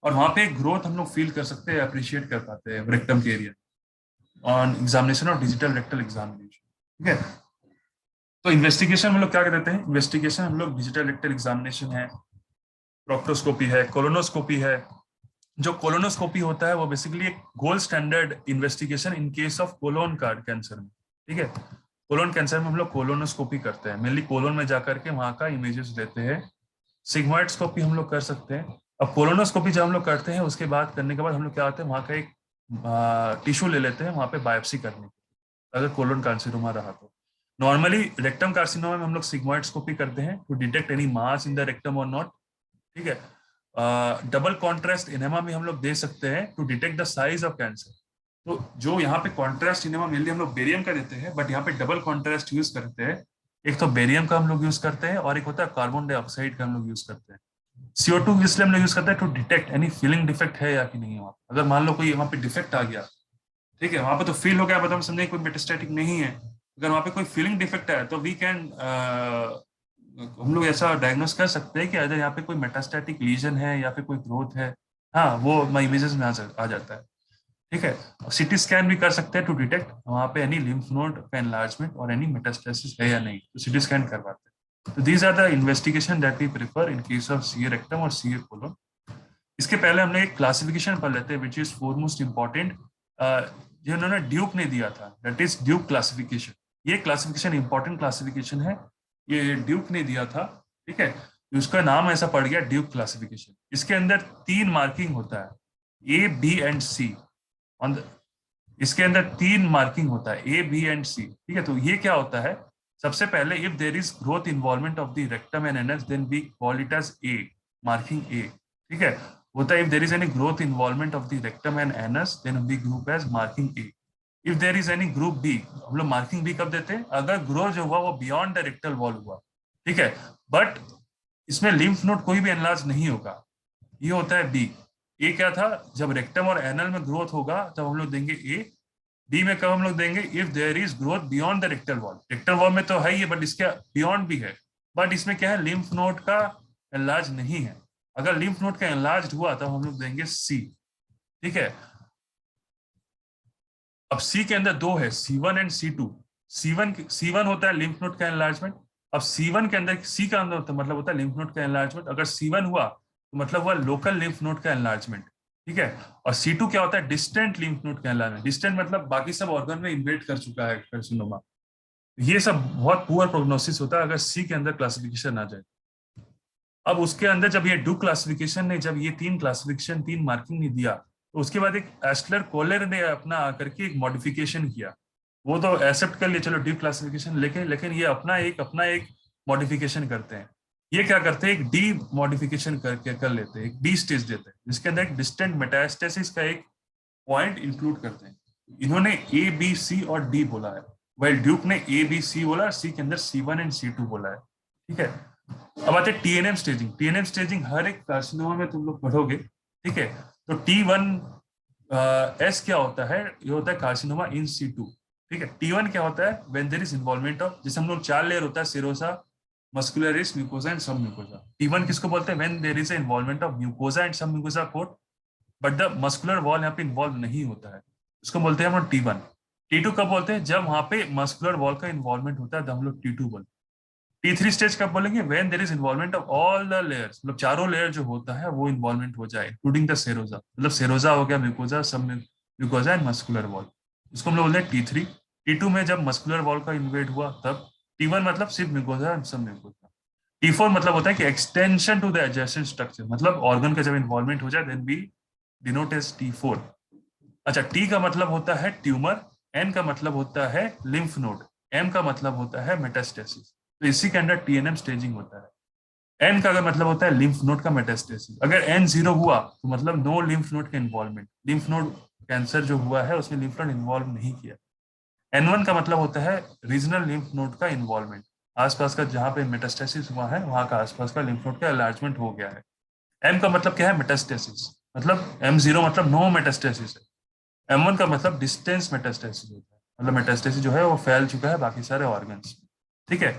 और वहां पे ग्रोथ हम लोग फील कर सकते हैं, अप्रिशिएट कर पाते हैं रेक्टम के एरिया ऑन एग्जामिनेशन और डिजिटल रेक्टल एग्जामिनेशन। ठीक है। तो इन्वेस्टिगेशन हम लोग क्या करते हैं, इन्वेस्टिगेशन हम लोग डिजिटल रेक्टल एग्जामिनेशन है, प्रोक्टोस्कोपी है, कोलोनोस्कोपी है। जो कोलोनोस्कोपी होता है वो बेसिकली एक gold standard investigation in case of colon card cancer में। ठीक है। कोलोन कैंसर में हम लोग कोलोनोस्कोपी करते हैं, मेनली कोलोन में जाकर के वहां का इमेजेस लेते हैं। सिग्मोइडस्कोपी हम लोग कर सकते हैं। अब कोलोनोस्कोपी जब हम लोग करते हैं उसके बाद करने के बाद हम लोग क्या होते हैं वहां का एक टिश्यू ले लेते हैं वहां पे बायोप्सी करने के, अगर कोलोन कार्सिनोमा रहा तो। नॉर्मली रेक्टम कार्सिनोमा में हम लोग सिग्मोइडस्कोपी करते हैं to detect any mass in the rectum और नॉट। ठीक है। डबल कॉन्ट्रास्ट इनेमा में हम लोग दे सकते हैं to detect the size of cancer. तो जो यहाँ पे कॉन्ट्रास्ट इनेमा मेनली हम लोग बेरियम का देते हैं, बट यहाँ पे डबल कॉन्ट्रास्ट यूज करते हैं। एक तो बेरियम का हम लोग यूज करते हैं और एक होता है कार्बन डाइऑक्साइड का हम लोग यूज करते हैं। CO2 इसलिए हम लोग यूज करते हैं to detect any feeling defect है या कि नहीं है वहाँ पे। अगर मान लो कोई वहाँ पे डिफेक्ट आ गया, ठीक है, वहां पे तो फील हो गया बट हम समझे कोई मेटास्टेटिक नहीं है। अगर वहां पे कोई फीलिंग डिफेक्ट है तो वी कैन हम लोग ऐसा डायग्नोस कर सकते हैं कि अगर यहाँ पे कोई मेटास्टेटिक लीजन है या फिर कोई ग्रोथ है। हाँ, वो इमेजेस में आ जाता है। ठीक है। सिटी स्कैन भी कर सकते हैं टू डिटेक्ट वहां पे एनी लिम्फ नोड का एनलार्जमेंट और एनी मेटास्टेसिस है या नहीं, तो सिटी स्कैन करवाते हैं। तो these are the investigation that we prefer in case of CA rectum और सीए कोलोन। इसके पहले हमने एक क्लासिफिकेशन पढ़ लेते हैं विच इज फोरमोस्ट इंपॉर्टेंट, जो उन्होंने ड्यूक ने दिया था, दैट इज ड्यूक क्लासिफिकेशन। ये क्लासिफिकेशन इंपॉर्टेंट क्लासिफिकेशन है, ये ड्यूक ने दिया था। ठीक है। उसका नाम ऐसा पड़ गया ड्यूक क्लासिफिकेशन। इसके अंदर 3 मार्किंग होता है, A B and C on the, इसके अंदर 3 मार्किंग होता है, ए बी एंड सी। ठीक है। तो ये क्या होता है, सबसे पहले if there is growth involvement of the rectum and anus then we call it as A, marking A. ठीक है। होता है if there is any growth involvement of the rectum and anus then we group as marking A. If there is any group B, हम लोग marking B कब देते हैं, अगर ग्रो जो हुआ वो बियॉन्ड द रेक्टल वॉल हुआ। ठीक है। बट इसमें लिम्फ नोड कोई भी एनलार्ज नहीं होगा, ये होता है बी। ए क्या था, जब रेक्टम और एनल में ग्रोथ होगा तब हम लोग देंगे ए। डी में कब हम लोग देंगे, if there is growth beyond the rectal wall. Rectal wall में तो है ही बट इसके बियॉन्ड भी है, बट इसमें क्या है, लिम्फ नोड का एनलार्ज नहीं है। अगर लिम्फ नोड का एनलार्ज हुआ तब हम लोग देंगे सी। ठीक है। अब सी के अंदर 2 है, C1 एंड C2। C1 होता है लिम्फ नोड का एनलार्जमेंट। अब C1 के अंदर सी का अंदर होता है, मतलब होता है लिम्फ नोड का एनलार्जमेंट। अगर C1 हुआ तो मतलब हुआ लोकल लिम्फ नोड का एनलार्जमेंट। ठीक है। और C2 क्या होता है, डिस्टेंट लिम्फ नोड का एनलार्जमेंट। डिस्टेंट मतलब बाकी सब ऑर्गन में इन्वेट कर चुका है कार्सिनोमा। ये सब बहुत पुअर प्रोग्नोसिस होता है अगर सी के अंदर क्लासिफिकेशन आ जाए। अब उसके अंदर जब ये डू क्लासिफिकेशन ने, जब ये 3 क्लासिफिकेशन 3 मार्किंग ने दिया, तो उसके बाद एक एस्टलर कोलर ने अपना आकर के एक मॉडिफिकेशन किया। वो तो एक्सेप्ट कर लिए चलो डी क्लासिफिकेशन लेके, लेकिन ये अपना एक मॉडिफिकेशन करते हैं। ये क्या करते हैं, एक डी मॉडिफिकेशन करके कर लेते हैं, एक डी स्टेज देते हैं जिसके अंदर एक डिस्टेंट मेटास्टेसिस का एक पॉइंट इंक्लूड करते हैं। इन्होंने ए बी सी और डी बोला है, वेल ड्यूक ने ए बी सी बोला, सी के अंदर C1 एंड C2 बोला है। ठीक है। अब आते हैं TNM स्टेजिंग। TNM स्टेजिंग हर एक कार्सिनोमा में तुम लोग पढ़ोगे। ठीक है। तो T1 S क्या होता है, ये होता है कार्सिनोमा इन C2। ठीक है। T1 क्या होता है, when there is involvement of, जैसे हम लोग 4 लेयर होता है, serosa, muscularis, mucosa and sub mucosa. T1 किसको बोलते हैं, when there is involvement of mucosa and sub mucosa coat, but the muscular wall यहाँ पे इन्वॉल्व नहीं होता है, उसको बोलते हैं हम लोग T1। T2 कब बोलते हैं, जब वहां पे मस्कुलर वॉल का इन्वॉल्वमेंट होता है, तो हम लोग T2 बोलते हैं। T3 स्टेज कब बोलेंगे? When there is involvement of all the layers, मतलब चारों लेयर जो होता है वो इन्वॉल्वमेंट हो जाए, इंक्लूडिंग द सेरोजा, मतलब सेरोजा हो गया, म्यूकोजा, सब म्यूकोजा एंड मस्कुलर वॉल, इसको हम लोग बोलते हैं T3। T2 में जब मस्कुलर वॉल का इन्वेड हुआ तब। T1 मतलब सिर्फ म्यूकोजा एंड सब म्यूकोजा। T4 मतलब होता है कि extension to the adjacent structure, मतलब ऑर्गन का जब इन्वॉल्वमेंट हो जाए then B denote as T4। अच्छा, T का मतलब होता है ट्यूमर, N का मतलब होता है लिम्फ नोड, M का मतलब होता है मेटास्टेसिस। तो इसी के अंडर TNM स्टेजिंग होता है। N का अगर मतलब होता है लिम्फ नोड का मेटास्टेसिस। अगर N जीरो हुआ तो मतलब नो लिम्फ नोड का इन्वॉल्वमेंट, लिम्फ नोड कैंसर जो हुआ है उसमें लिम्फ नोड इन्वॉल्व नहीं किया। N1 का मतलब होता है रीजनल लिम्फ नोड का इन्वॉल्वमेंट, आसपास का जहां पे मेटास्टेसिस हुआ है वहां का आसपास का लिम्फ नोड का एलार्जमेंट हो गया है। M का मतलब क्या है? मेटास्टेसिस, मतलब M0 मतलब नो मेटास्टेसिस है। M1 का मतलब डिस्टेंस मेटास्टेसिस होता है, मतलब मेटास्टेसिस जो है वो फैल चुका है बाकी सारे ऑर्गन्स। ठीक है।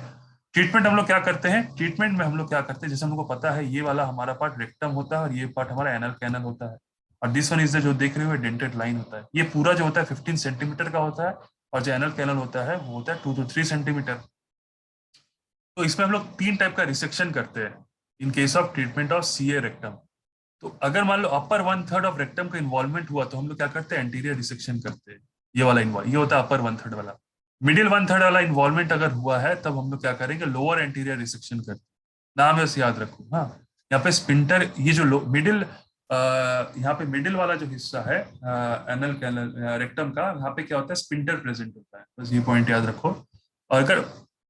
ट्रीटमेंट हम लोग क्या करते हैं? ट्रीटमेंट में हम लोग क्या करते हैं, जैसे हम लोग को पता है ये वाला हमारा पार्ट रेक्टम होता है और ये पार्ट हमारा एनल कैनल होता है, और दिस वन इज द जो देख रहे हो डेंटेड लाइन होता है। ये पूरा जो होता है 15 सेंटीमीटर का होता है, और जो एनल कैनल होता है वो होता है 2 to 3 सेंटीमीटर। तो इसमें हम लोग 3 टाइप का रिसेक्शन करते हैं इन case of treatment of CA rectum. तो अगर मान लो अपर 1/3 ऑफ रेक्टम का इन्वॉल्वमेंट हुआ तो हम लोग क्या करते हैं? एंटीरियर रिसेक्शन करते हैं। ये वाला इन्वॉल्व, ये होता है अपर 1/3 वाला। मिडिल 1/3 वाला इन्वॉल्वमेंट अगर हुआ है तब हम लोग क्या करेंगे? लोअर एंटीरियर रिसेक्शन करते हैं। नाम बस याद रखो। हाँ, यहाँ पे स्पिंटर, ये जो मिडिल, यहाँ पे मिडिल वाला जो हिस्सा है एनल कैनल रेक्टम का, यहाँ पे क्या होता है? स्पिंटर प्रेजेंट होता है, बस ये पॉइंट याद रखो। और अगर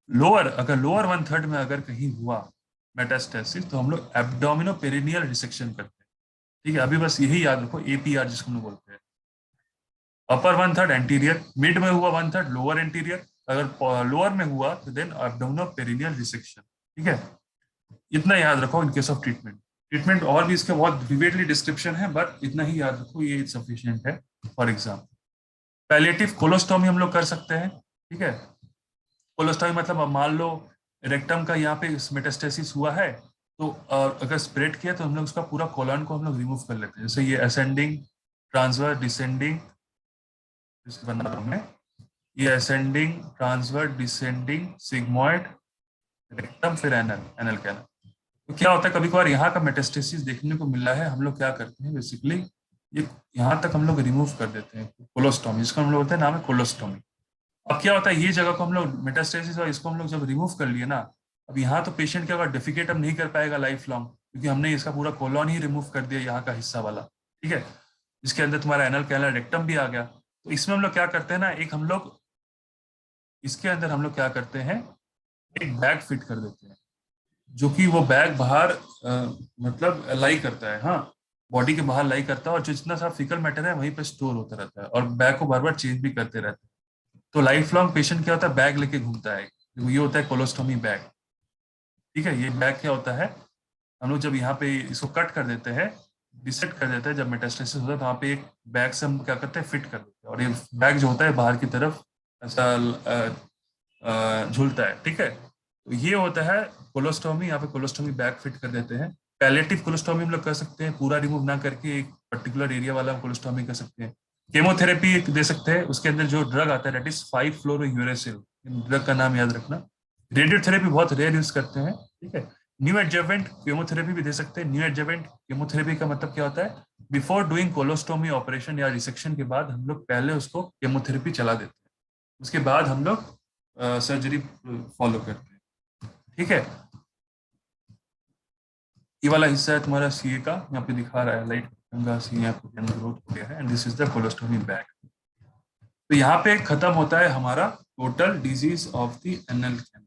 लोअर 1/3 में अगर कहीं हुआ मेटास्टेसिस तो हम लोग एब्डोमिनो पेरिनियल रिसेक्शन करते हैं। ठीक है, अभी बस यही याद रखो, APR जिसको हम लोग बोलते हैं। अपर 1/3 एंटीरियर, मिड में हुआ 1/3 लोअर एंटीरियर, अगर लोअर में हुआ तो देन एब्डोमिनो पेरिनियल रिसेक्शन। ठीक है, इतना याद रखो इन केस ऑफ ट्रीटमेंट। ट्रीटमेंट और भी इसके बहुत विविडली डिस्क्रिप्शन है, बट इतना ही याद रखो, ये सफिशियंट है फॉर एग्जाम। पैलिएटिव कोलोस्टोमी हम लोग कर सकते हैं। ठीक है, कोलोस्टोमी मतलब अब मान लो रेक्टम का यहाँ पे मेटास्टेसिस हुआ है, तो और अगर स्प्रेड किया तो हम लोग उसका पूरा कोलन को हम लोग रिमूव कर लेते हैं। जैसे ये असेंडिंग, ट्रांसफर, डिसेंडिंग, बना रहा हूं मैं, ये ascending, transfer, descending, sigmoid, rectum, फिर एनल, एनल कैनल। तो क्या होता है, कभी कभार यहाँ का मेटास्टेसिस देखने को मिला है, हम लोग क्या करते हैं बेसिकली, ये यहाँ तक हम लोग रिमूव कर देते हैं, कोलोस्टोमी, इसका हम लोग होता है, नाम है कोलोस्टोमी। अब क्या होता है, ये जगह को हम लोग मेटास्टेसिस और इसको हम लोग जब रिमूव कर लिए ना, अब यहाँ तो पेशेंट क्या होगा, डिफिकेट अब नहीं कर पाएगा लाइफ लॉन्ग, क्योंकि हमने इसका पूरा कोलॉन ही रिमूव कर दिया, यहाँ का हिस्सा वाला। ठीक है, इसके अंदर तुम्हारा एनल कैनल रेक्टम भी आ गया। तो इसमें हम लोग क्या करते हैं ना, एक हम लोग इसके अंदर हम लोग क्या करते हैं, एक बैग फिट कर देते हैं, जो कि वो बैग बाहर मतलब लाई करता है, हाँ, बॉडी के बाहर लाई करता है, और जो जितना सा फिकल मैटर है वहीं पे स्टोर होता रहता है, और बैग को बार बार चेंज भी करते रहते हैं। तो लाइफ लॉन्ग पेशेंट क्या होता है, बैग लेके घूमता है, ये होता है कोलोस्टोमी बैग। ठीक है, ये बैग क्या होता है, हम लोग जब यहाँ पे इसको कट कर देते हैं, डिसेक्ट कर देते हैं, जब मेटास्टेसिस होता है तो वहाँ पे एक बैग से हम क्या करते हैं, फिट कर देते हैं, और ये बैग जो होता है बाहर की तरफ ऐसा झूलता है। ठीक है, तो ये होता है कोलोस्टोमी, यहाँ पे कोलोस्टोमी बैग फिट कर देते हैं। पैलेटिव कोलोस्टोमी हम लोग कर सकते हैं, पूरा रिमूव ना करके एक पर्टिकुलर एरिया वाला कोलोस्टोमी कर सकते हैं। केमोथेरेपी दे सकते हैं, उसके अंदर जो ड्रग आता है दैट इज 5-फ्लोरोयूरेसिल, ड्रग का नाम याद रखना। रेडियोथेरेपी बहुत रेयर यूज करते हैं। ठीक है, न्यू एडजवेंट केमोथेरेपी भी दे सकते हैं। न्यू एडजवेंट केमोथेरेपी का मतलब क्या होता है, बिफोर डूइंग कोलोस्टोमी ऑपरेशन या रिसेक्शन के बाद हम लोग पहले उसको केमोथेरेपी चला देते हैं, उसके बाद हम लोग सर्जरी फॉलो करते हैं। ठीक है, ये वाला हिस्सा है तुम्हारा CA का, यहाँ पे दिखा रहा है लाइट गंगा सी यहाँ पे ग्रोथ हो गया है, and this is the colostomy bag. तो यहाँ पे खत्म होता है हमारा total disease of the anal canal.